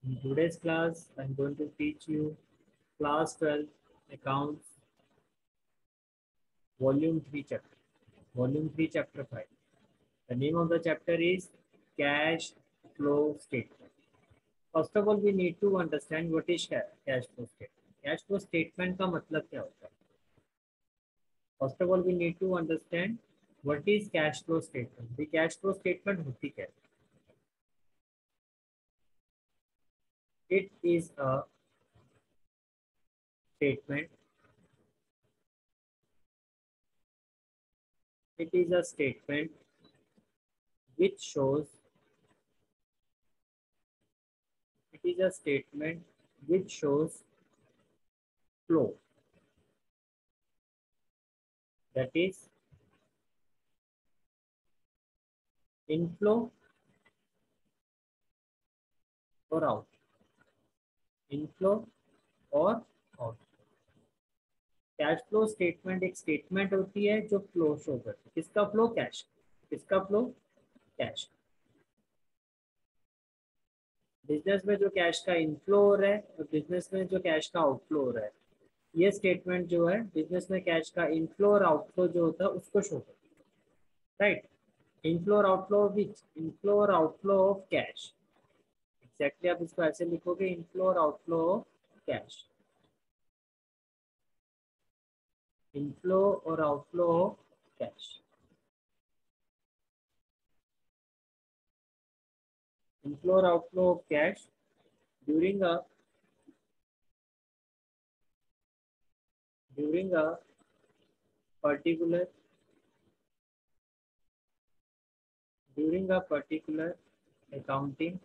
In today's class, I'm going to teach you class 12 accounts, volume 3 chapter, volume 3 chapter 5. The name of the chapter is cash flow statement. First of all, we need to understand what is cash flow statement. Cash flow statement का मतलब क्या होता है? First of all, we need to understand what is cash flow statement. The cash flow statement होती क्या है? It is a statement. It is a statement which shows. It is a statement which shows flow. That is inflow or out. Inflow और out. Cash flow statement एक statement होती है जो flow show करती है. किसका फ्लो? कैश. किसका flow? Cash. Business में जो कैश का इनफ्लो हो रहा है और बिजनेस में जो कैश का आउटफ्लो हो रहा है, ये स्टेटमेंट जो है बिजनेस में कैश का इनफ्लो और आउटफ्लो जो होता है उसको शो करती है. राइट. इनफ्लो और आउटफ्लो विच? इनफ्लो और आउटफ्लो ऑफ कैश. एग्जैक्टली आप इसको ऐसे लिखोगे, इनफ्लो और आउटफ्लो ऑफ कैश. इनफ्लो और outflow of cash. Inflow or outflow of cash during a particular accounting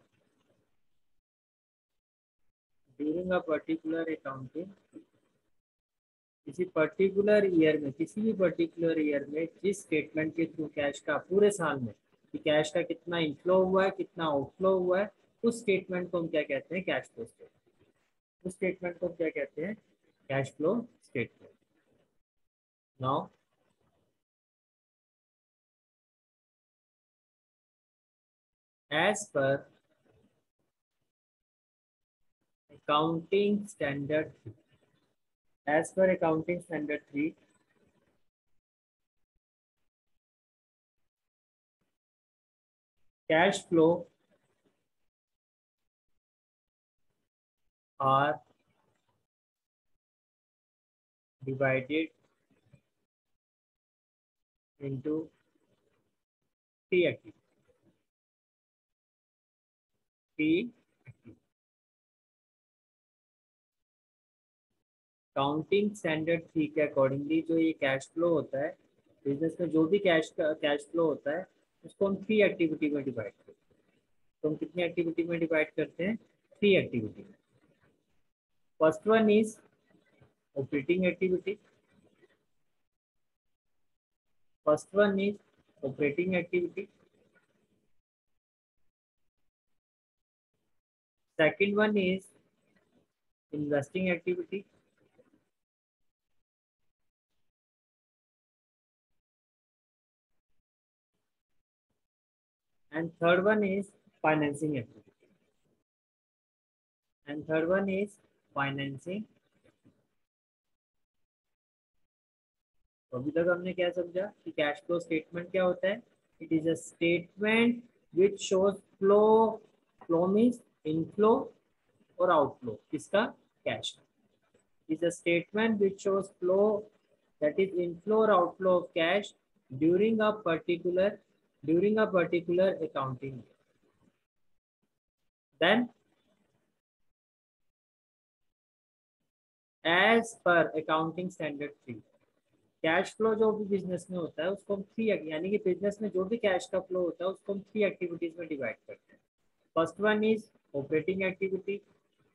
किसी पर्टिकुलर ईयर में, किसी भी पर्टिकुलर ईयर में जिस स्टेटमेंट के थ्रू कैश का पूरे साल में कि कैश का कितना इनफ्लो हुआ है, कितना आउटफ्लो हुआ है, उस स्टेटमेंट को हम क्या कहते हैं? Cash flow statement. उस स्टेटमेंट को हम क्या कहते हैं? Cash flow statement. Now as per accounting standard as per accounting standard 3, cash flow are divided into three activities. Counting standard 3 के अकॉर्डिंगली जो ये कैश फ्लो होता है, बिजनेस में जो भी कैश फ्लो होता है, उसको हम 3 एक्टिविटी में डिवाइड करते हैं. तो हम कितनी एक्टिविटी में डिवाइड करते हैं? 3 एक्टिविटी में. First one is operating activity. First one is operating activity. Second one is investing activity. And third one is financing activity. And third one is financing. तो अभी तक हमने क्या समझा कि कैश फ्लो स्टेटमेंट क्या होता है? It is a statement which shows flow. Flow means inflow और आउटफ्लो. किसका? कैश का. It is a statement which shows flow, that is inflow or outflow of cash during a particular accounting year. Then as per accounting standard 3, cash flow जो भी business में होता है उसको हम थ्री, यानी कि बिजनेस में जो भी कैश का फ्लो होता है उसको हम 3 एक्टिविटीज में डिवाइड करते हैं. First one is operating activity,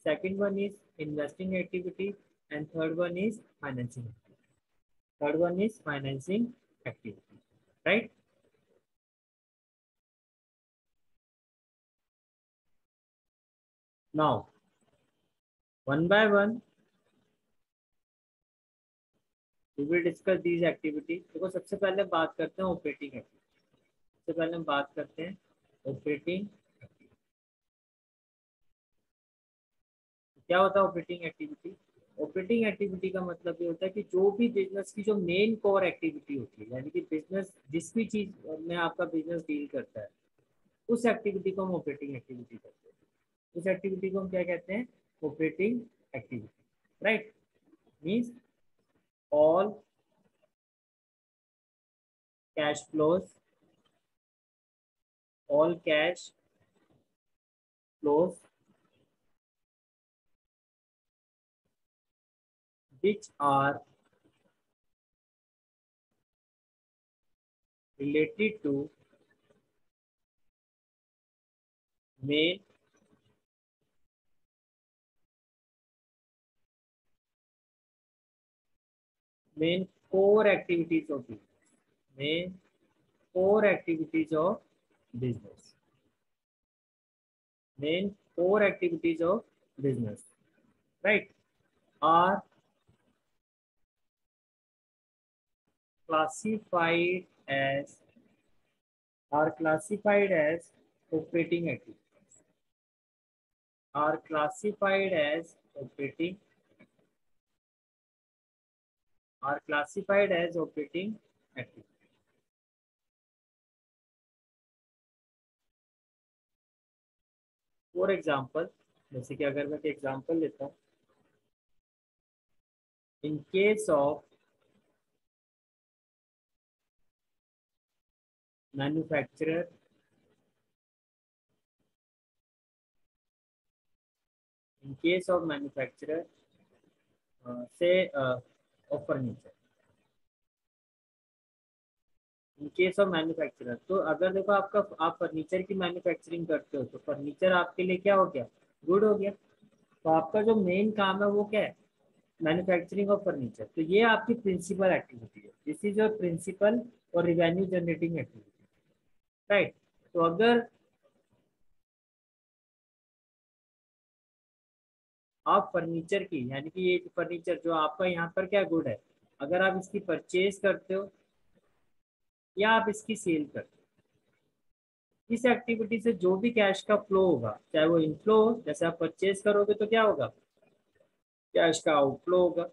second one is investing activity, and third one is financing activity. Right. Now one by one we will discuss these activity. देखो, सबसे पहले बात करते हैं ऑपरेटिंग एक्टिविटी. सबसे पहले हम बात करते हैं ऑपरेटिंग. क्या होता है ऑपरेटिंग एक्टिविटी? ऑपरेटिंग एक्टिविटी का मतलब ये होता है कि जो भी बिजनेस की जो मेन कोर एक्टिविटी होती है, यानी कि बिजनेस जिस भी चीज में आपका बिजनेस डील करता है, उस एक्टिविटी को हम ऑपरेटिंग एक्टिविटी कहते हैं। उस एक्टिविटी को हम क्या कहते हैं? Operating activity, right? Means all cash flows, all cash flows which are related to main main core activities of business, main core activities of business, main core activities of business, right? Are classified as are classified as operating activities, are classified as operating are classified as operating activities. For example, जैसे कि अगर मैं एक example लेता हूँ, इन case of manufacturer, in case of manufacturer say of furniture, in case of manufacturer, तो अगर देखो आपका आप फर्नीचर की मैन्युफैक्चरिंग करते हो तो फर्नीचर आपके लिए क्या हो गया? गुड हो गया। तो आपका जो मेन काम है वो क्या है? Manufacturing of furniture. तो ये आपकी प्रिंसिपल एक्टिविटी है, दिस इज योर प्रिंसिपल और रिवेन्यू जनरेटिंग एक्टिविटी, राइट? तो अगर आप फर्नीचर की, यानी कि ये फर्नीचर जो आपका यहाँ पर क्या गुड है, अगर आप इसकी परचेज करते हो या आप इसकी सेल करते हो, इस एक्टिविटी से जो भी कैश का फ्लो होगा, चाहे वो इनफ्लो हो, जैसे आप परचेज करोगे तो क्या होगा? कैश का आउटफ्लो होगा।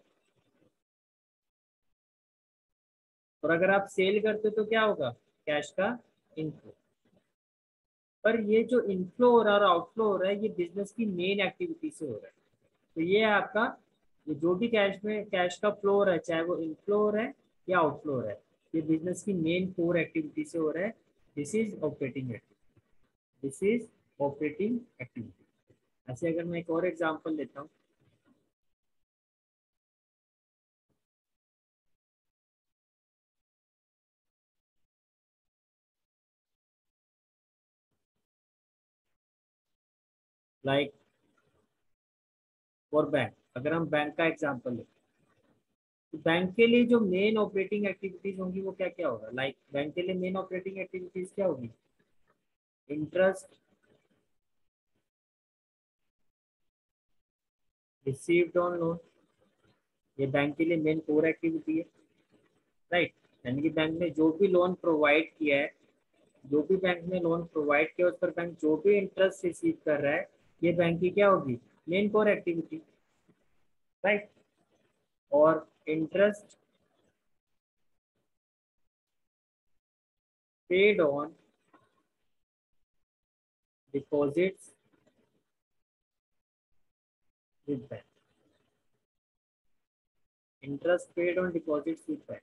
और अगर आप सेल करते हो तो क्या होगा? कैश का इनफ्लो। पर ये जो इनफ्लो हो रहा है और आउटफ्लो हो रहा है, ये बिजनेस की मेन एक्टिविटी से हो रहा है। तो ये है आपका, ये जो भी कैश में कैश का फ्लो हो रहा है, चाहे वो इनफ्लो हो रहा है या आउटफ्लो हो रहा है, ये बिजनेस की मेन कोर एक्टिविटी से हो रहा है। This is operating activity, this is operating activity. ऐसे अगर मैं एक और एग्जांपल लेता हूँ, लाइक फॉर बैंक, अगर हम बैंक का एग्जांपल लें, तो बैंक के लिए जो मेन ऑपरेटिंग एक्टिविटीज होंगी वो क्या क्या होगा? लाइक बैंक के लिए मेन ऑपरेटिंग एक्टिविटीज क्या होगी? इंटरेस्ट रिसीव्ड ऑन लोन, ये बैंक के लिए मेन कोर एक्टिविटी है, राइट? यानी कि बैंक ने जो भी लोन प्रोवाइड किया है, जो भी बैंक ने लोन प्रोवाइड किया उस पर बैंक जो भी इंटरेस्ट रिसीव कर रहा है, ये बैंक की क्या होगी? Main core activity, right? और interest paid on deposits with bank, interest paid on deposits with bank.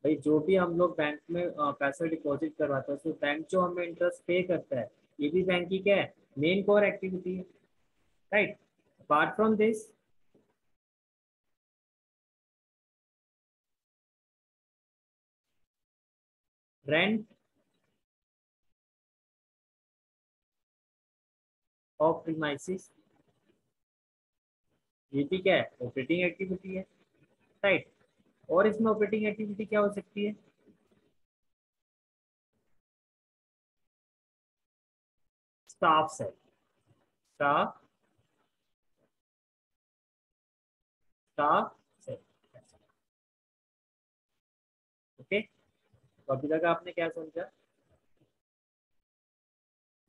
भाई जो भी हम लोग बैंक में पैसा डिपॉजिट करवाते हैं, तो बैंक जो हमें इंटरेस्ट पे करता है, ये भी बैंक की क्या है? मेन कोर एक्टिविटी है, right? Apart from this, rent of premises, ये भी क्या है? ऑपरेटिंग एक्टिविटी है, राइट? और इसमें ऑपरेटिंग एक्टिविटी क्या हो सकती है? Staff sale, staff staff sale, okay. तो अभी तक आपने क्या समझा?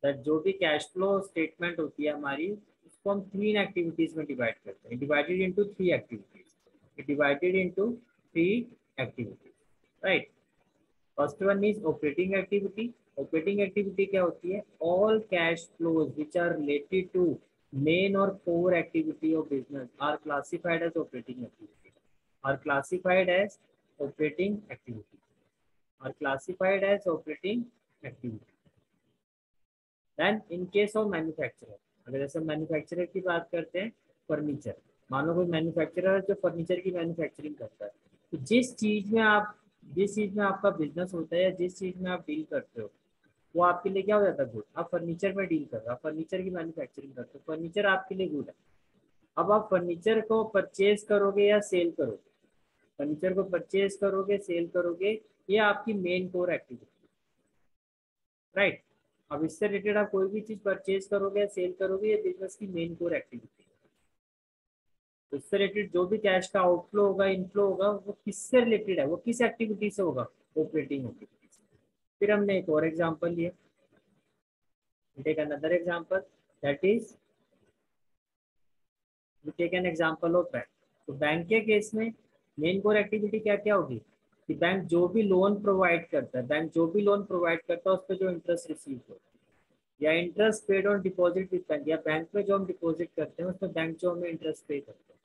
दैट जो भी कैश फ्लो स्टेटमेंट होती है हमारी, उसको हम 3 एक्टिविटीज में डिवाइड करते हैं, divided into 3 activities, divided into 3 activities, right. First one is operating activity. Operating activity क्या होती है? All cash flows which are related to main और core activity of business are classified as operating activity, are classified as operating activity, are classified as operating activity. Then in case of manufacturer, अगर जैसे manufacturer की बात करते हैं, furniture, मान लो कोई manufacturer जो फर्नीचर की मैन्युफैक्चरिंग करता है, तो जिस चीज में आपका बिजनेस होता है या जिस चीज में आप डील करते हो, वो आपके लिए क्या हो जाता है? गुड। आप फर्नीचर में डील कर रहे हो, आप फर्नीचर की मैन्युफैक्चरिंग करते हो, फर्नीचर आपके लिए गुड है। अब आप फर्नीचर को परचेज करोगे या सेल करोगे, फर्नीचर को परचेज करोगे, सेल करोगे, ये आपकी मेन कोर एक्टिविटी, राइट। अब इससे रिलेटेड आप कोई भी चीज परचेज करोगे या सेल करोगे, ये बिजनेस की मेन कोर एक्टिविटी है। तो इससे रिलेटेड जो भी कैश का आउटफ्लो होगा, इनफ्लो होगा, वो किससे रिलेटेड है? वो किस एक्टिविटी से होगा? ऑपरेटिंग एक्टिविटी से। फिर हमने एक और एग्जांपल लिया, take another example, that is we take an example of bank. तो बैंक के केस में मेन कोर एक्टिविटी क्या क्या होगी कि बैंक जो भी लोन प्रोवाइड करता है, बैंक जो भी लोन प्रोवाइड करता है उस पर जो इंटरेस्ट रिसीव होता है, या interest paid on deposit with bank, या बैंक में जो हम डिपॉजिट करते हैं उस पर बैंक जो हमें इंटरेस्ट पे करता है,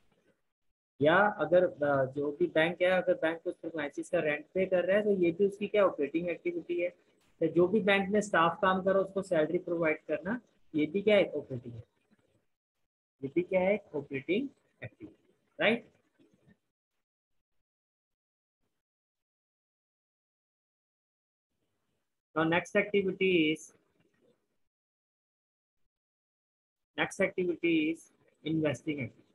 या अगर जो भी बैंक है, अगर बैंक उस प्रीमाइसिस का रेंट पे कर रहा है, तो ये भी उसकी क्या ऑपरेटिंग एक्टिविटी है। तो जो भी बैंक में स्टाफ काम कर रहा है उसको सैलरी प्रोवाइड करना, ये भी क्या है? ऑपरेटिंग है। ये भी क्या है? Operating activity, right. Now next activity is investing activity.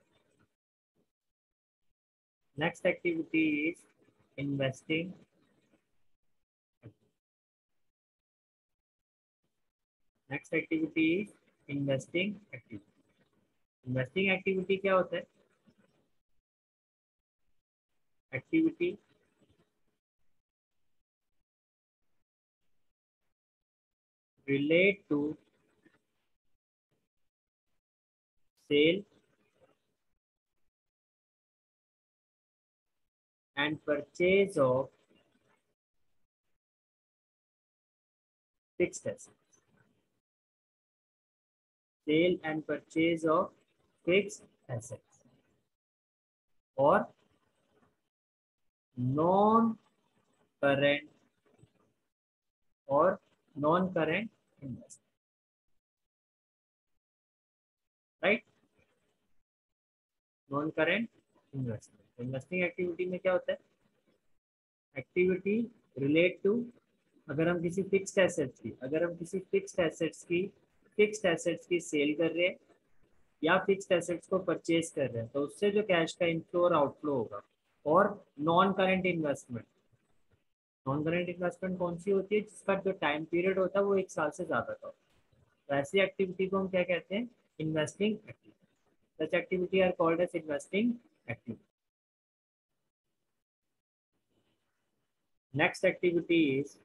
Next activity is investing. Next activity is investing activity. Investing activity क्या होता है? Activity relate to sale and purchase of fixed assets. Sale and purchase of fixed assets or non-current or non-current investment, right? Non-current investment. Investing activity में क्या होता है? Activity relate to, अगर हम किसी फिक्स्ड एसेट्स की सेल कर रहे हैं या फिक्स्ड एसेट्स को परचेज कर रहे हैं, तो उससे जो कैश का इनफ्लो और आउटफ्लो होगा। और non current investment, non current investment कौन सी होती है? जिसका जो टाइम पीरियड होता है वो 1 साल से ज्यादा का होता है। तो ऐसी एक्टिविटी को हम क्या कहते हैं? Investing activity. Such activity are called as investing activity. Next activity is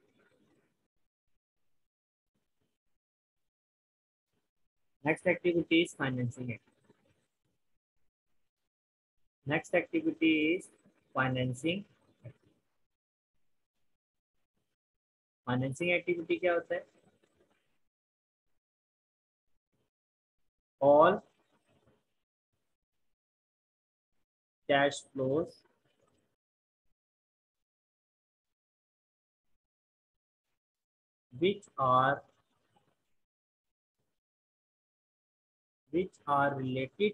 financing activity. Next activity is financing. Financing activity क्या होता है? All cash flows which are related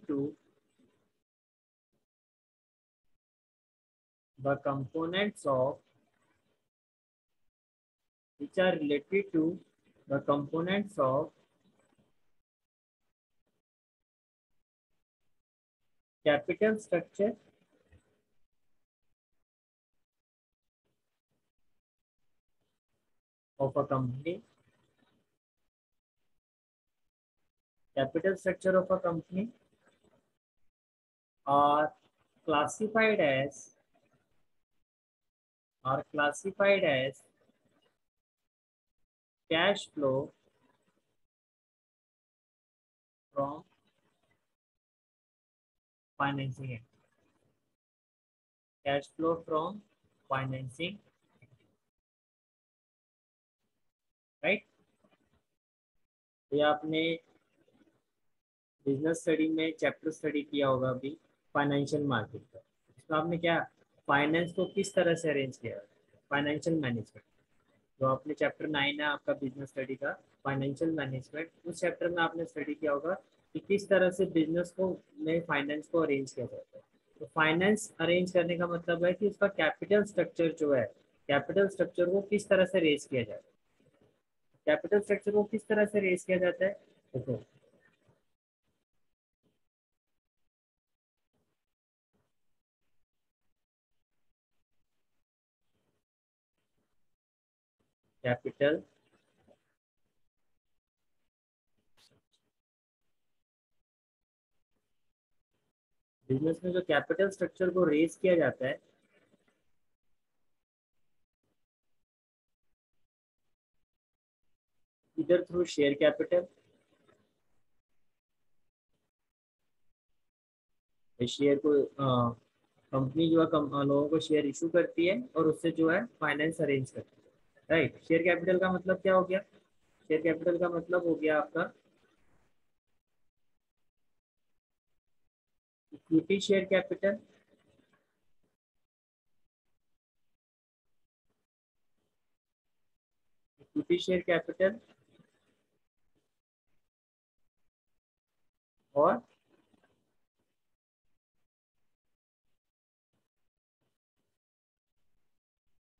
to the components of capital structure of a company. Capital structure of a company are classified as cash flow from financing है, cash flow from financing, right. ये आपने business study में chapter study किया होगा अभी, financial market का। इसमें आपने क्या फाइनेंस को किस तरह से अरेंज किया, फाइनेंशियल मैनेजमेंट, जो आपने चैप्टर 9 है आपका बिजनेस स्टडी का, फाइनेंशियल मैनेजमेंट, उस चैप्टर में आपने स्टडी किया होगा कि किस तरह से बिजनेस को में फाइनेंस को अरेंज किया जाता है। तो फाइनेंस अरेंज करने का मतलब है कि उसका कैपिटल स्ट्रक्चर जो है, कैपिटल स्ट्रक्चर को किस तरह से रेज किया जाता है। कैपिटल स्ट्रक्चर को किस तरह से रेज किया जाता है, देखो कैपिटल बिजनेस में जो कैपिटल स्ट्रक्चर को रेज किया जाता है, इधर थ्रू शेयर कैपिटल, शेयर को कंपनी जो है लोगों को शेयर इशू करती है और उससे जो है फाइनेंस अरेंज करती है, राइट। शेयर कैपिटल का मतलब क्या हो गया, शेयर कैपिटल का मतलब हो गया आपका equity share capital, equity share capital और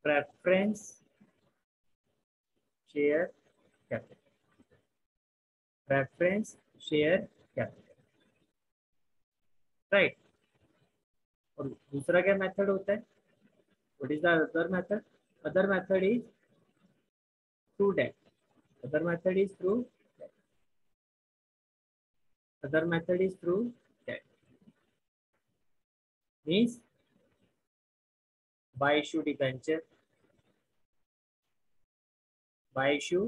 preference share capital, preference share capital, right. और दूसरा क्या मेथड होता है, what is the other method, other method is through debt, other method is through, other method is through debt, means by issue debenture, by issue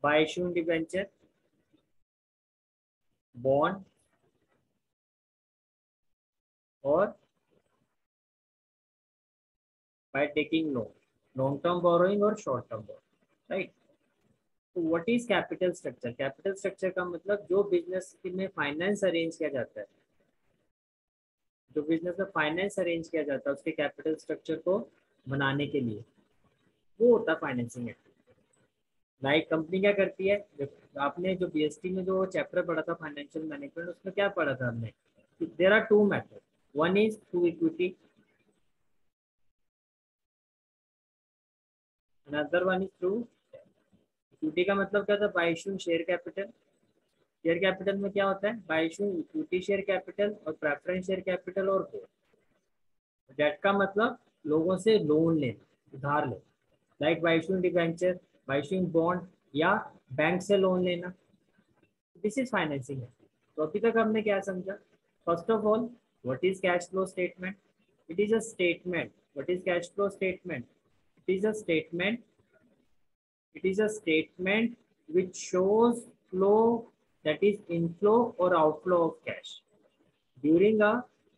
by issue debenture, bond और by taking loan, long term borrowing और short term borrowing, right. तो what is capital structure, capital structure का मतलब जो business में finance arrange किया जाता है, जो बिजनेस में फाइनेंस अरेंज किया जाता है उसके कैपिटल स्ट्रक्चर को बनाने के लिए, वो होता है फाइनेंसिंग एक्टिविटी। लाइक कंपनी क्या करती है, आपने जो बीएसटी में जो चैप्टर पढ़ा था फाइनेंशियल मैनेजमेंट, उसमें क्या पढ़ा था हमने, there are two method, one is through equity, another one is through, equity का मतलब क्या था, by issuing share capital, share capital में क्या होता है, by issuing equity share capital और प्रेफरेंस शेयर कैपिटल और डेट का मतलब लोगों से लोन लेना, उधार लेना, like by issuing debenture, by issuing bond या बैंक से लोन लेना, दिस इज फाइनेंसिंग है। तो अभी तक हमने क्या समझा, first of all what is cash flow statement, it is a statement, what is cash flow statement, it is a statement, it is a statement which shows flow, that is inflow or outflow of cash during a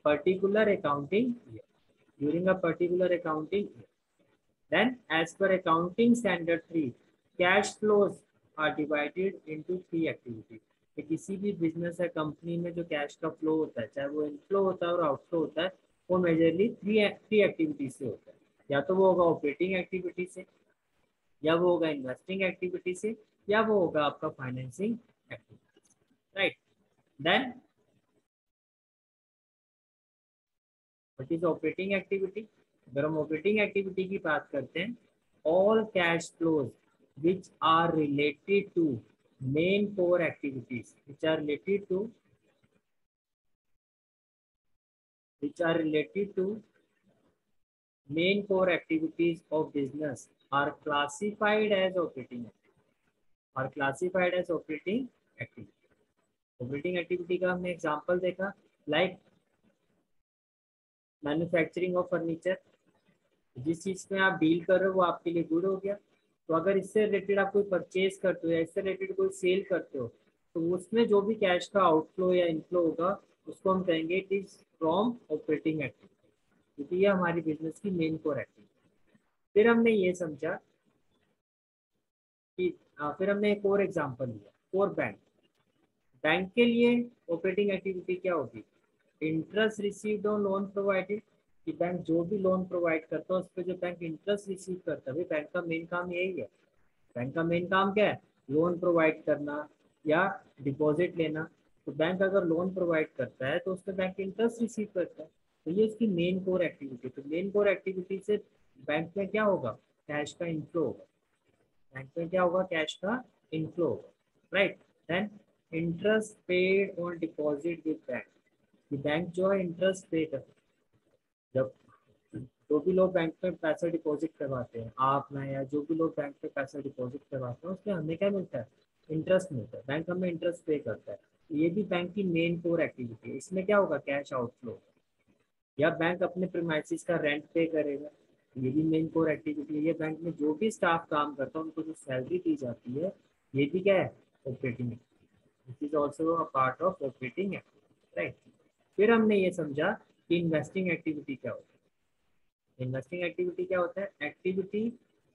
particular accounting year, during a particular accounting year. Then as per accounting standard 3, cash flows are divided into 3 activities. कि किसी भी business या company में जो cash का flow होता है, चाहे वो इनफ्लो होता है और आउटफ्लो होता है, वो मेजरली थ्री एक्टिविटीज से होता है। या तो वो होगा ऑपरेटिंग एक्टिविटी से, या वो होगा इन्वेस्टिंग एक्टिविटी से, या वो होगा आपका फाइनेंसिंग एक्टिविटी से, right. Then what is operating activity, अगर हम ऑपरेटिंग एक्टिविटी की बात करते हैं, all cash flows which are related to main core activities, which are related to which are related to main core activities of business are classified as operating activity, are classified as operating activity। Operating activity का हमने example देखा, like manufacturing of furniture, जिस चीज में आप deal कर रहे हो वो आपके लिए गुड हो गया, तो अगर इससे रिलेटेड आप कोई परचेज करते हो या इससे रिलेटेड कोई सेल करते हो, तो उसमें जो भी कैश का आउटफ्लो या इनफ्लो होगा उसको हम कहेंगे it is from operating activity, क्योंकि ये हमारी बिजनेस की मेन कोर एक्टिविटी। फिर हमने ये समझा कि फिर हमने एक और एग्जांपल लिया फॉर बैंक। बैंक के लिए ऑपरेटिंग एक्टिविटी क्या होगी? Interest received on loan provided, कि बैंक जो भी लोन प्रोवाइड करता है उस पर जो बैंक इंटरेस्ट रिसीव करता है, भाई बैंक का मेन काम यही है। बैंक का मेन काम क्या है? लोन प्रोवाइड करना या डिपॉजिट लेना। तो बैंक अगर लोन प्रोवाइड करता है तो उस पर बैंक इंटरेस्ट रिसीव करता है, तो ये उसकी मेन कोर एक्टिविटी। तो मेन कोर एक्टिविटी से बैंक में क्या होगा? कैश का इनफ्लो होगा। बैंक में क्या होगा? कैश का इनफ्लो होगा, right. Then interest paid on deposit with bank, कि बैंक जो है इंटरेस्ट पे करता है। जब जो भी लोग बैंक में पैसा डिपॉजिट करवाते हैं, आप ना या जो भी लोग बैंक में पैसा डिपॉजिट करवाते हैं, उसमें हमें क्या मिलता है? इंटरेस्ट मिलता है। बैंक हमें इंटरेस्ट पे करता है। ये भी बैंक की मेन कोर एक्टिविटी है। इसमें क्या होगा? Cash outflow. या बैंक अपने प्रीमाइसिस का रेंट पे करेगा, ये भी मेन कोर एक्टिविटी है। ये बैंक में जो भी स्टाफ काम करता है उनको जो सैलरी दी जाती है, ये भी क्या है? Operating activity. It is also a part of operating activity, right. फिर हमने ये समझा कि इन्वेस्टिंग एक्टिविटी क्या होता है। इन्वेस्टिंग एक्टिविटी क्या होता है? Activity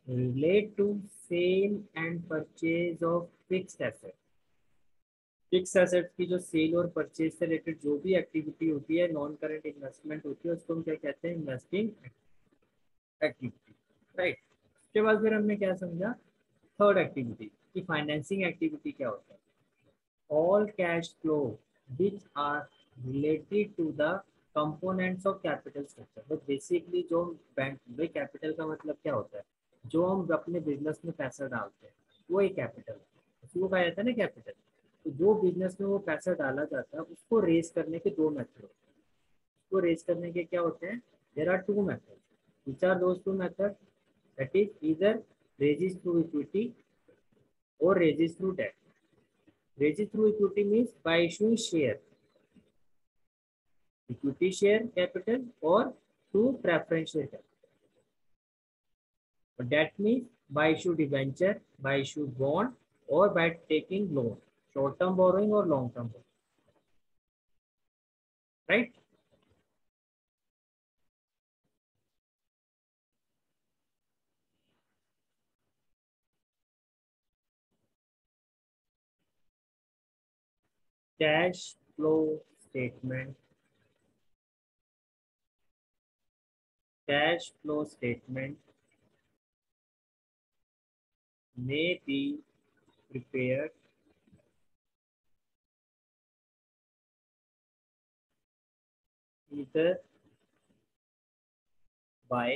relate to sale and purchase of fixed asset. Fix assets की जो सेल और परचेज से रिलेटेड जो भी एक्टिविटी होती है, नॉन करेंट इन्वेस्टमेंट होती है, उसको हम क्या कहते हैं? Investing activity, right. उसके बाद फिर हमने क्या समझा? थर्ड एक्टिविटी कि फाइनेंसिंग एक्टिविटी क्या होता है। All cash flow which are related to the components of capital structure. तो बेसिकली जो बैंक में कैपिटल का मतलब क्या होता है? जो हम अपने बिजनेस में पैसा डालते हैं वो एक कैपिटल है, उसको कहा जाता है ना कैपिटल। तो जो बिजनेस में वो पैसा डाला जाता है उसको रेस करने के दो मेथड होते हैं। उसको रेस करने के क्या होते हैं? There are two method. Which are those two method? That is इधर रेजिस थ्रू इक्विटी और raises through debt. Raising through equity means by issuing share, equity share capital or through preference share capital. But that means by issue debenture, by issue bond, or by taking loan, short term borrowing or long term borrowing, right? Cash flow statement. Cash flow statement may be prepared either by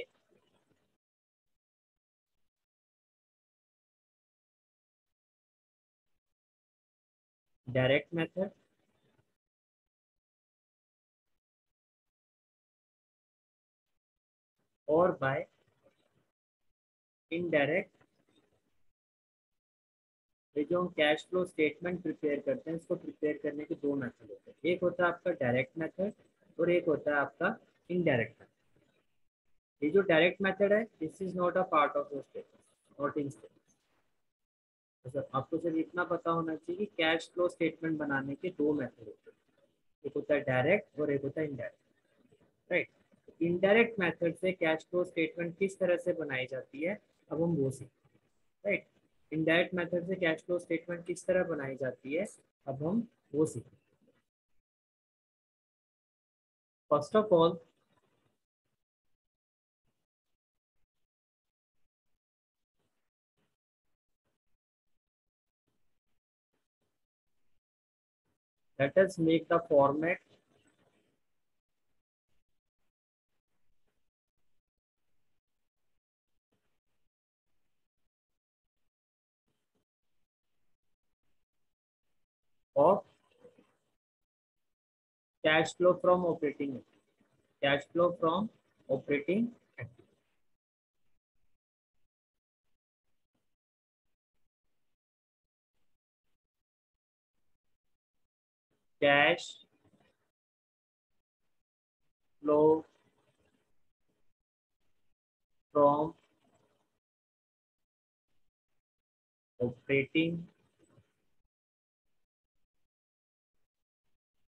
direct method or by indirect। ये जो हम cash flow statement prepare करते हैं, इसको prepare करने के दो method होते हैं। एक होता है आपका डायरेक्ट मेथड और एक होता है आपका इनडायरेक्ट मेथड। ये जो डायरेक्ट मेथड है, this is not a part of your statement, not in statement. तो सर आपको सिर्फ इतना पता होना चाहिए कि कैश फ्लो स्टेटमेंट बनाने के दो मेथड होते हैं, एक होता है डायरेक्ट और एक होता है इनडायरेक्ट, राइट। इनडायरेक्ट मेथड से कैश फ्लो स्टेटमेंट किस तरह से बनाई जाती है, अब हम वो सीखें, राइट। इनडायरेक्ट मेथड से कैश फ्लो स्टेटमेंट किस तरह बनाई जाती है, अब हम वो सीखें। First of all, let us make the format of cash flow from operating activity. Cash flow from operating activity. Cash flow from operating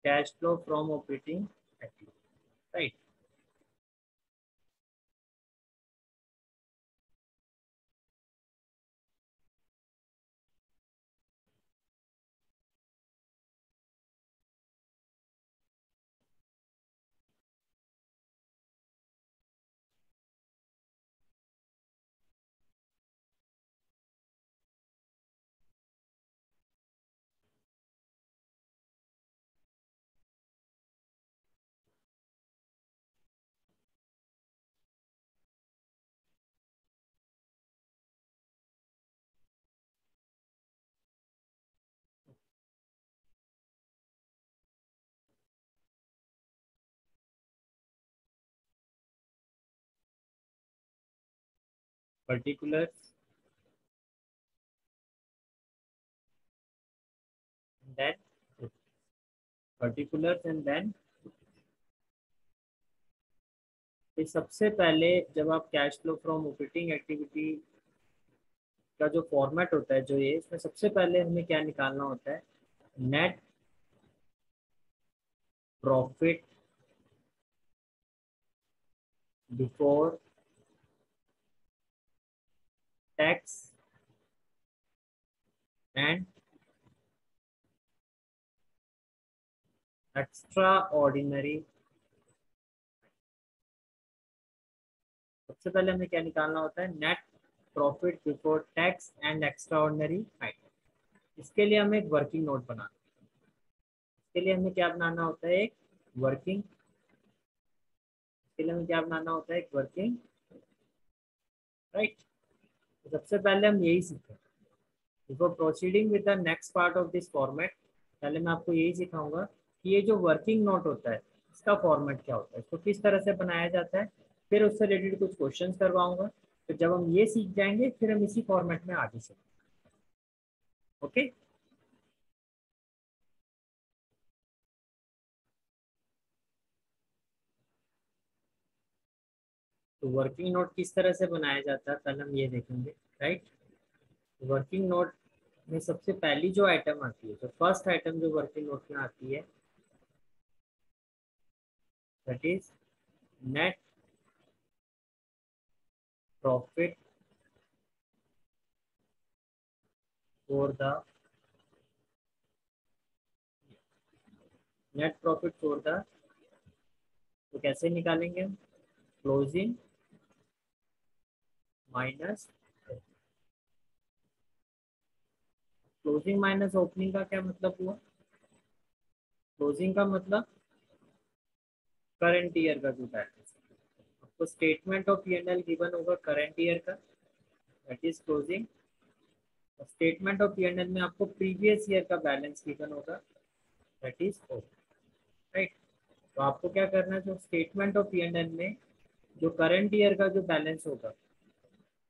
cash flow from operating activity, right. Particulars, then particulars and then, सबसे पहले जब आप cash flow from operating activity का जो format होता है, जो ये इसमें सबसे पहले हमें क्या निकालना होता है, net profit before tax and extra ordinary. सबसे पहले हमें क्या निकालना होता है, net profit before tax and extra ordinary item. इसके लिए हमें एक वर्किंग नोट बनाना है। इसके लिए हमें क्या बनाना होता है, एक वर्किंग, इसके लिए हमें क्या बनाना होता है, एक वर्किंग, राइट। तो सबसे पहले हम यही सीखें। Before proceeding with the next part of this format, पहले मैं आपको यही सिखाऊंगा कि ये जो वर्किंग नोट होता है इसका फॉर्मेट क्या होता है, इसको किस तरह से बनाया जाता है। फिर उससे रिलेटेड कुछ क्वेश्चंस करवाऊंगा। तो जब हम ये सीख जाएंगे फिर हम इसी फॉर्मेट में आगे चलेंगे। ओके। तो वर्किंग नोट किस तरह से बनाया जाता है कल हम ये देखेंगे, राइट। वर्किंग नोट में सबसे पहली जो आइटम आती है, जो फर्स्ट आइटम जो वर्किंग नोट में आती है, that is net profit for the, net profit for the, तो कैसे निकालेंगे हम, closing minus, closing minus opening का क्या मतलब हुआ, क्लोजिंग का मतलब करंट ईयर का जो बैलेंस। आपको स्टेटमेंट ऑफ पी&एल गिवन होगा करंट ईयर का, that is closing. Statement of P and L में आपको प्रीवियस ईयर का बैलेंस गिवन होगा, दैट इज ओपनिंग, राइट। तो आपको क्या करना है, जो स्टेटमेंट ऑफ पी&एल में जो करंट ईयर का जो बैलेंस होगा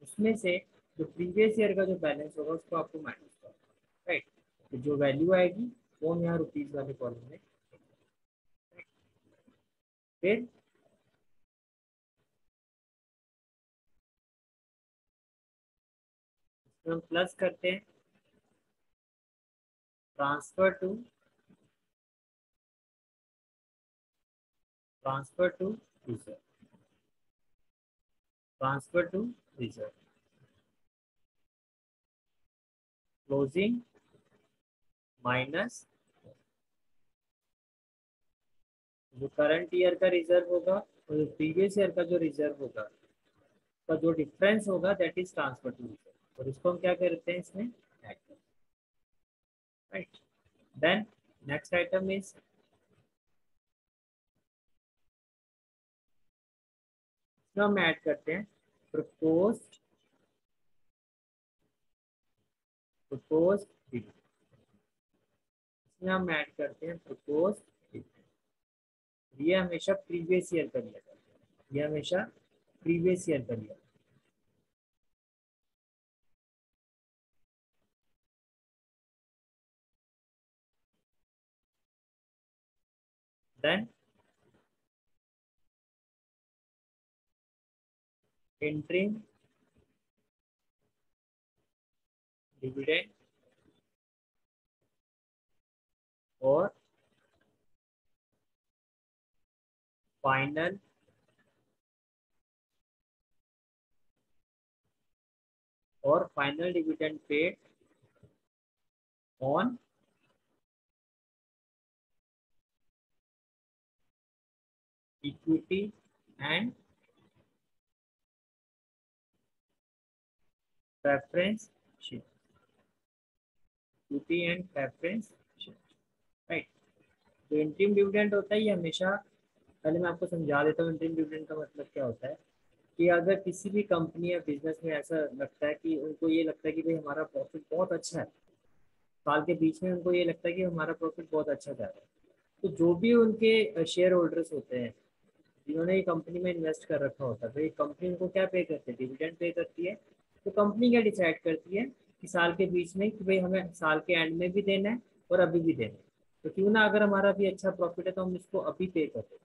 उसमें से जो प्रीवियस ईयर का जो बैलेंस होगा उसको आपको माइनस करना, राइट। तो जो वैल्यू आएगी वो हम यहाँ रुपीज वाले कॉलम में, फिर हम प्लस करते हैं transfer to, transfer to reserve, transfer to reserve, closing minus जो करंट ईयर का रिजर्व होगा और जो प्रीवियस ईयर का जो रिजर्व होगा का जो डिफरेंस होगा, that is transfer to reserve. और इसको हम क्या करते हैं, इसमें ऐड करते हैं, right. Then next item is, इसमें हम ऐड करते हैं प्रपोज्ड, प्रपोज्ड डिविडेंड। इसमें हम ऐड करते हैं प्रपोज्ड डिविडेंड। ये हमेशा प्रीवियस ईयर का लिया जाता है, ये हमेशा प्रीवियस ईयर का लिया, देन entering डिविडेंड और final dividend paid on equity and preference share, equity and preference share, right. जो इंटरिम डिविडेंड होता है ये हमेशा, पहले मैं आपको समझा देता हूँ इंटरिम डिविडेंड का मतलब क्या होता है। कि अगर किसी भी कंपनी या बिजनेस में ऐसा लगता है कि उनको ये लगता है कि भाई हमारा प्रॉफिट बहुत अच्छा है, साल के बीच में उनको ये लगता है कि हमारा प्रॉफिट बहुत अच्छा जा रहा है, तो जो भी उनके शेयर होल्डर्स होते हैं जिन्होंने ये कंपनी में इन्वेस्ट कर रखा होता है, तो ये कंपनी उनको क्या पे करती है, डिविडेंड पे करती है। तो कंपनी क्या डिसाइड करती है कि साल के बीच में कि भाई हमें साल के एंड में भी देना है और अभी भी देना है, तो क्यों ना अगर हमारा अभी अच्छा प्रॉफिट है तो हम इसको अभी पे कर देते हैं।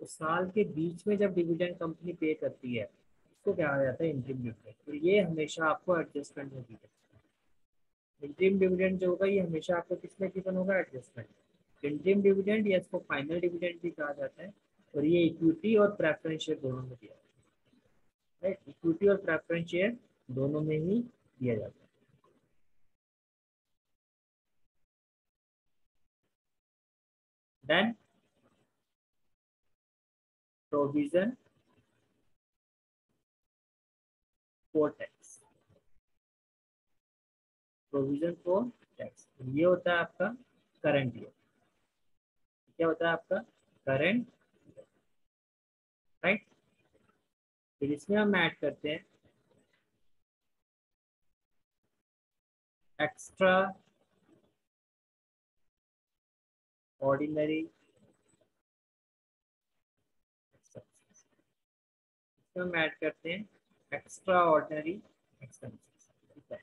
तो साल के बीच में जब डिविडेंड कंपनी पे करती है उसको क्या कहा जाता है, इंटरिम डिविडेंड। तो ये हमेशा आपको एडजस्टमेंट में दी जाती है। इंटरिम डिविडेंड जो होगा ये हमेशा आपको किसमें गिवन होगा, एडजस्टमेंट। इंटरिम डिविडेंड या इसको फाइनल डिविडेंड भी कहा जाता है, और ये इक्विटी और प्रेफरेंस शेयर दोनों में दिया जाता है, राइट। इक्विटी और प्रेफरेंस शेयर दोनों में ही दिया जाता है। Then provision for tax, provision for tax ये होता है आपका करंट ईयर। क्या होता है आपका करंट, राइट। फिर इसमें हम ऐड करते हैं एक्स्ट्रा ऑर्डिनरी एक्सपेंसेस, इसमें हम ऐड करते हैं एक्स्ट्रा ऑर्डिनरी एक्सपेंसेस। ठीक है,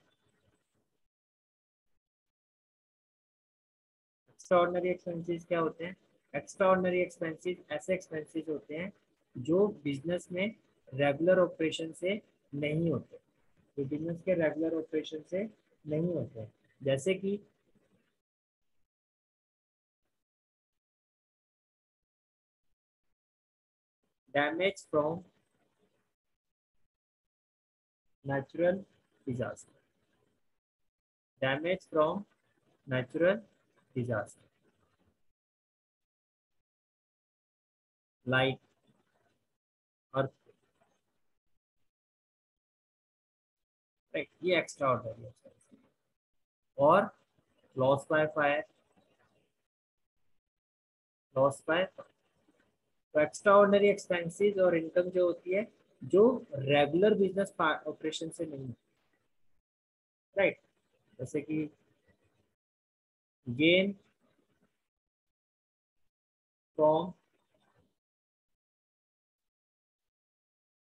एक्स्ट्रा ऑर्डिनरी एक्सपेंसेस क्या होते हैं, एक्स्ट्रा ऑर्डिनरी एक्सपेंसेस ऐसे एक्सपेंसेस होते हैं जो बिजनेस में रेगुलर ऑपरेशन से नहीं होते, जो बिजनेस के रेगुलर ऑपरेशन से नहीं होते हैं। जैसे कि damage from natural disaster, damage from natural disaster like earth, right, ये एक्स्ट्रा ऑर्डिनरी एक्सपेंसेस। और loss by fire, loss by, तो एक्स्ट्रा ऑर्डिनरी एक्सपेंसेस और इनकम जो होती है जो रेगुलर बिजनेस ऑपरेशन से नहीं, राइट। जैसे कि gain from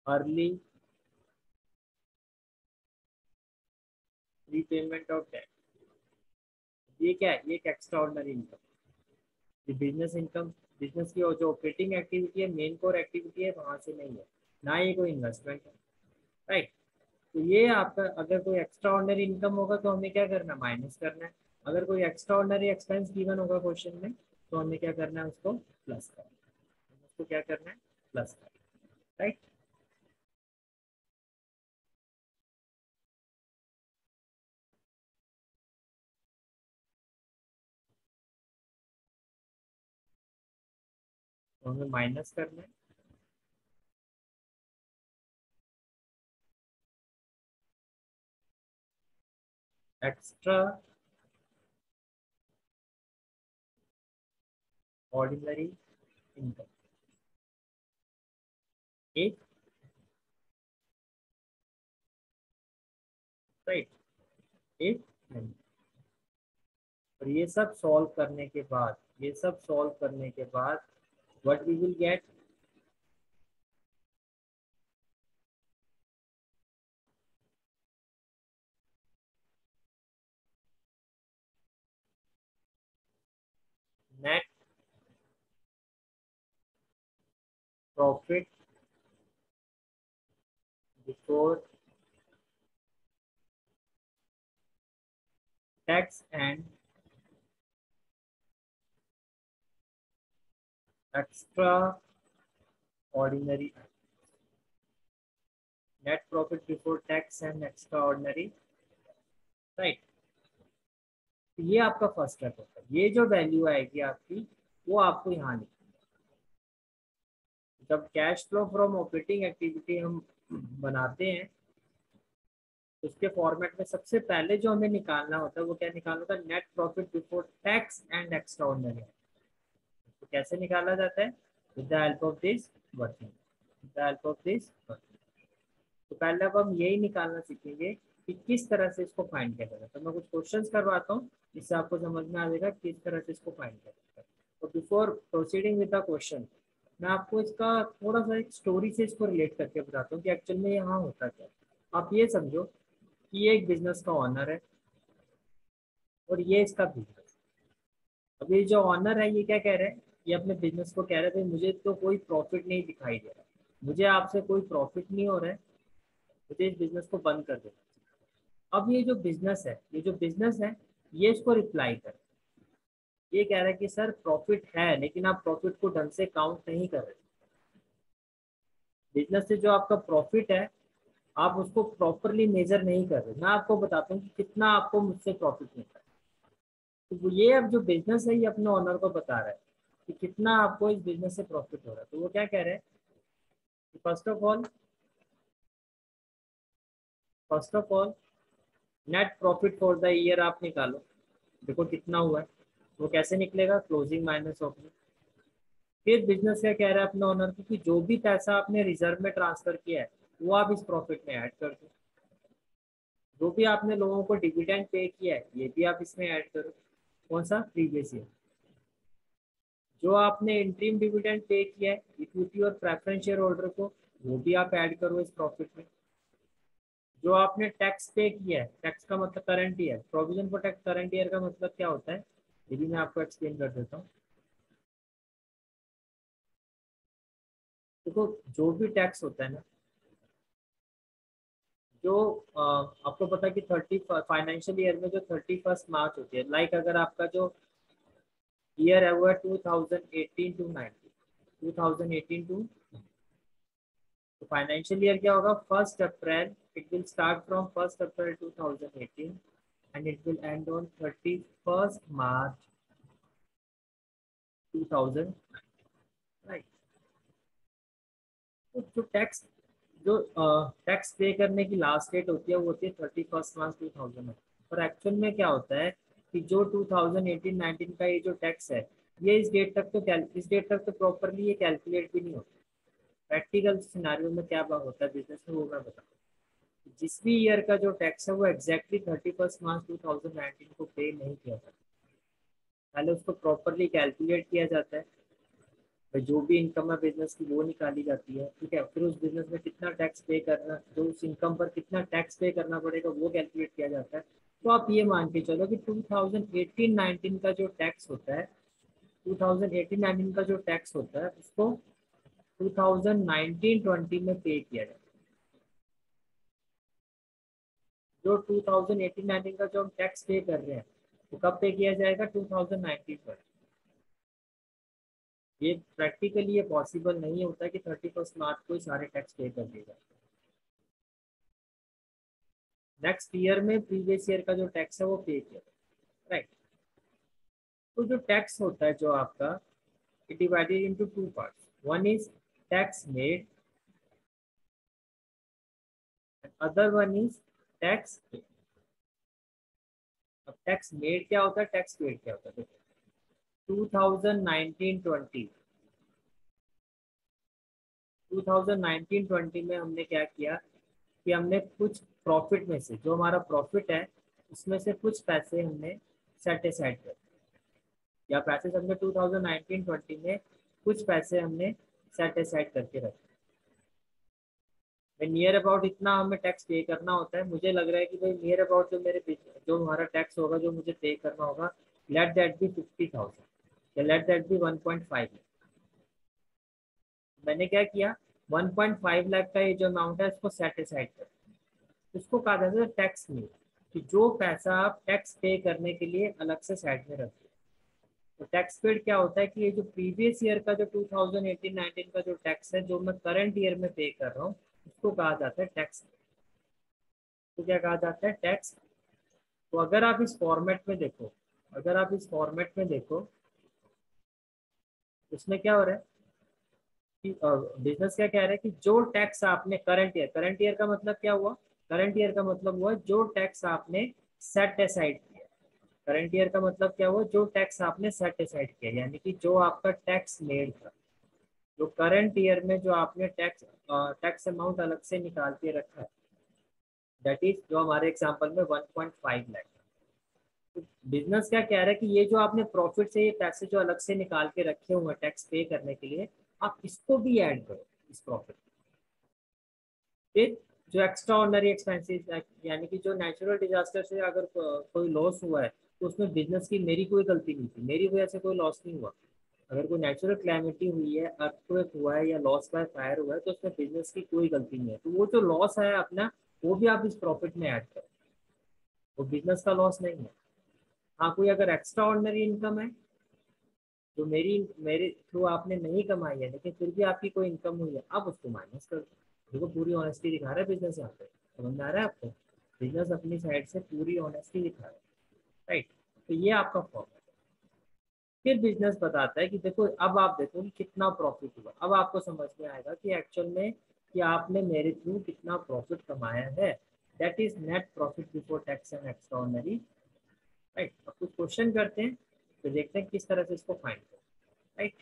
early repayment of debt, ये क्या है, ये एक एक्स्ट्रा ऑर्डिनरी इनकम। ये बिजनेस इनकम, बिजनेस की जो ऑपरेटिंग एक्टिविटी है, मेन कोर एक्टिविटी है, वहां से नहीं है, ना ये कोई इन्वेस्टमेंट है, राइट। तो ये आपका अगर कोई एक्स्ट्रा ऑर्डिनरी इनकम होगा तो हमें क्या करना है, माइनस करना है। अगर कोई एक्स्ट्रा ऑर्डिनरी एक्सपेंस गिवन होगा क्वेश्चन में तो हमें क्या करना है, उसको प्लस करना है, उसको क्या करना है, प्लस करना है, राइट। तो हमें माइनस करना है एक्स्ट्रा ऑर्डिनरी इनकम, एक, राइट, एक नहीं। और ये सब सॉल्व करने के बाद, ये सब सॉल्व करने के बाद what we will get, net profit before tax and extraordinary, net profit before tax and extraordinary, right. ये आपका फर्स्ट स्टेप होता है। ये जो वैल्यू आएगी आपकी वो आपको यहाँ लिखनी है। जब cash flow from operating activity हम बनाते हैं उसके फॉर्मेट में सबसे पहले जो हमें निकालना होता है वो क्या निकालना होता है, net profit before tax and extra ordinary. तो कैसे निकाला जाता है, with the help of this working, with the help of this working. तो पहले अब हम यही निकालना सीखेंगे कि किस तरह से इसको फाइंड किया जाएगा। तो मैं कुछ क्वेश्चंस करवाता हूँ जिससे आपको समझ में आ जाएगा किस तरह से इसको फाइंड किया जाता है। तो before proceeding with the question मैं आपको इसका थोड़ा सा एक स्टोरी से इसको रिलेट करके बताता हूँ कि एक्चुअल में यहाँ होता क्या है। आप ये समझो कि ये एक बिजनेस का ऑनर है और ये इसका बिजनेस। अभी जो ऑनर है ये क्या कह रहे हैं, ये अपने बिजनेस को कह रहे थे मुझे तो कोई प्रॉफिट नहीं दिखाई दे रहा, मुझे आपसे कोई प्रॉफिट नहीं हो रहा है, मुझे इस बिजनेस को बंद कर देना। अब ये जो बिजनेस है, ये जो बिजनेस है ये इसको रिप्लाई कर, ये कह रहा है कि सर प्रॉफिट है लेकिन आप प्रॉफिट को ढंग से काउंट नहीं कर रहे। बिजनेस से जो आपका प्रॉफिट है आप उसको प्रॉपरली मेजर नहीं कर रहे। मैं आपको बताता हूँ कि कितना आपको मुझसे प्रॉफिट मिलता है। तो ये अब जो बिजनेस है ये अपने ओनर को बता रहा है कि कितना आपको इस बिजनेस से प्रॉफिट हो रहा है। तो वो क्या कह रहे हैं, first of all net profit for the year आप निकालो, देखो कितना हुआ है। वो कैसे निकलेगा, क्लोजिंग माइनस ओपनिंग। फिर बिजनेस क्या कह रहा है अपने ओनर को कि जो भी पैसा आपने रिजर्व में ट्रांसफर किया है वो आप इस प्रॉफिट में ऐड कर दो, जो भी आपने लोगों को डिविडेंड पे किया है ये भी आप इसमें ऐड करो। कौन सा, प्रीवियस ईयर। जो आपने इंटरिम डिविडेंड पे किया है इक्विटी और प्रेफरेंस शेयर होल्डर को वो भी आप ऐड करो इस प्रॉफिट में। जो आपने टैक्स पे किया है, टैक्स का मतलब current year, provision for tax current year का मतलब क्या होता है ये भी मैं आपको एक्सप्लेन कर देता हूँ। देखो जो भी टैक्स होता है ना, जो आपको पता है कि 30 फाइनेंशियल ईयर में जो 31 मार्च होती है, लाइक अगर आपका जो ईयर है वो है 2018 टू 19, 2018 टू, तो फाइनेंशियल ईयर क्या होगा, 1 April, it will start from 1 April 2018 and it will end on 31st March 2000, right. तो जो टैक्स पे करने की लास्ट डेट होती है वो होती है 31 मार्च 2000। और एक्चुअल में क्या होता है कि जो 2018-19 का ये जो टैक्स है ये इस डेट तक तो प्रॉपरली ये कैलकुलेट भी नहीं होता। प्रैक्टिकल सिनारियो में क्या होता है बिजनेस में वो मैं बताऊँ। जिस भी ईयर का जो टैक्स है वो एग्जैक्टली 31 मार्च 2019 को पे नहीं किया जाता, पहले उसको प्रॉपरली कैलकुलेट किया जाता है। भाई जो भी इनकम है बिजनेस की वो निकाली जाती है, ठीक है। फिर उस बिजनेस में कितना टैक्स पे करना, जो उस इनकम पर कितना टैक्स पे करना पड़ेगा वो कैलकुलेट किया जाता है। तो आप ये मान के चलो कि 2018-19 का जो टैक्स होता है, 2018-19 का जो टैक्स होता है उसको 2019-20 में पे किया जाता है। जो 2018-19 का जो हम टैक्स पे कर रहे हैं वो कब पे किया जाएगा, 2019 पर। ये प्रैक्टिकली ये पॉसिबल नहीं होता कि 31 मार्च को ही सारे टैक्स पे कर दिए जाए। नेक्स्ट ईयर में प्रीवियस ईयर का जो टैक्स है वो पे किया, राइट। तो जो टैक्स होता है जो आपका, it divided into two parts, one is tax made, other one is tax paid. अब टैक्स मेड क्या होता है, टैक्स पेड क्या होता है, देखो 2019-20 2019-20 में हमने क्या किया कि हमने कुछ प्रॉफिट में से, जो हमारा प्रॉफिट है उसमें से कुछ पैसे हमने सेट असाइड कर, या पैसे हमने 2019-20 में कुछ पैसे हमने सेट असाइड करके रखे। नियर अबाउट इतना हमें टैक्स पे करना होता है। मुझे लग रहा है कि भाई नियर अबाउट जो हमारा टैक्स होगा जो मुझे पे करना होगा, लेट दैट बी 50,000 या लेट दैट बी 1.5 लाख। मैंने क्या किया, 1.5 लाख का ये जो अमाउंट है इसको सेट असाइड कर, उसको कहा जाता है टैक्स में। कि जो पैसा आप टैक्स पे करने के लिए अलग से साइड में रखते हो। तो टैक्स पेड क्या होता है कि ये जो प्रीवियस ईयर का जो 2018-19 का जो टैक्स है जो मैं करंट ईयर में पे कर रहा हूँ उसको कहा जाता है टैक्स। तो क्या कहा जाता है? टैक्स। तो अगर आप इस फॉर्मेट में देखो, अगर आप इस फॉर्मेट में देखो, इसमें क्या हो रहा है कि बिजनेस क्या कह रहा है कि जो टैक्स आपने करंट ईयर का मतलब क्या हुआ? करंट ईयर का मतलब हुआ जो टैक्स आपने सेट असाइड किया। करंट ईयर का मतलब क्या हुआ? जो टैक्स आपने सेट असाइड किया, यानी कि जो आपका टैक्स मेड था, जो करंट ईयर में जो आपने टैक्स टैक्स अमाउंट अलग से निकाल के रखा है, दैट इज जो हमारे एग्जांपल में 1.5 लाख। तो बिजनेस क्या कह रहा है कि ये जो आपने प्रॉफिट से ये पैसे जो अलग से निकाल के रखे हुए हैं टैक्स पे करने के लिए, आप इसको भी ऐड करो इस प्रॉफिट। फिर जो एक्स्ट्रा ऑर्डिनरी एक्सपेंसेस, यानी कि जो नेचुरल डिजास्टर से अगर कोई लॉस हुआ है तो उसमें बिजनेस की मेरी कोई गलती नहीं थी, मेरी वजह से कोई लॉस नहीं हुआ। अगर कोई नेचुरल क्लैमिटी हुई है, अर्थक्वेक हुआ है या लॉस बाय फायर हुआ है, तो उसमें बिजनेस की कोई गलती नहीं है। तो वो जो लॉस है अपना, वो भी आप इस प्रॉफिट में ऐड करो, वो बिजनेस का लॉस नहीं है। हाँ, कोई अगर एक्स्ट्रा ऑर्डिनरी इनकम है जो मेरे थ्रू आपने नहीं कमाई है लेकिन फिर भी आपकी कोई इनकम हुई है, आप उसको माइनस कर दो। देखो पूरी ऑनेस्टी दिखा रहा है बिजनेस यहाँ पे, समझ में आ रहा है आपको? बिजनेस अपनी साइड से पूरी ऑनेस्टी दिखा रहा है, राइट? तो ये आपका फॉर्म है। फिर बिजनेस बताता है कि देखो अब आप देखो कि कितना प्रॉफिट हुआ। अब आपको समझ में आएगा कि एक्चुअल में कि आपने मेरे थ्रू कितना प्रॉफिट कमाया है। That is net profit before tax and extraordinary, right? अब कुछ क्वेश्चन करते हैं तो देखते हैं किस तरह से इसको फाइंड करें, राइट?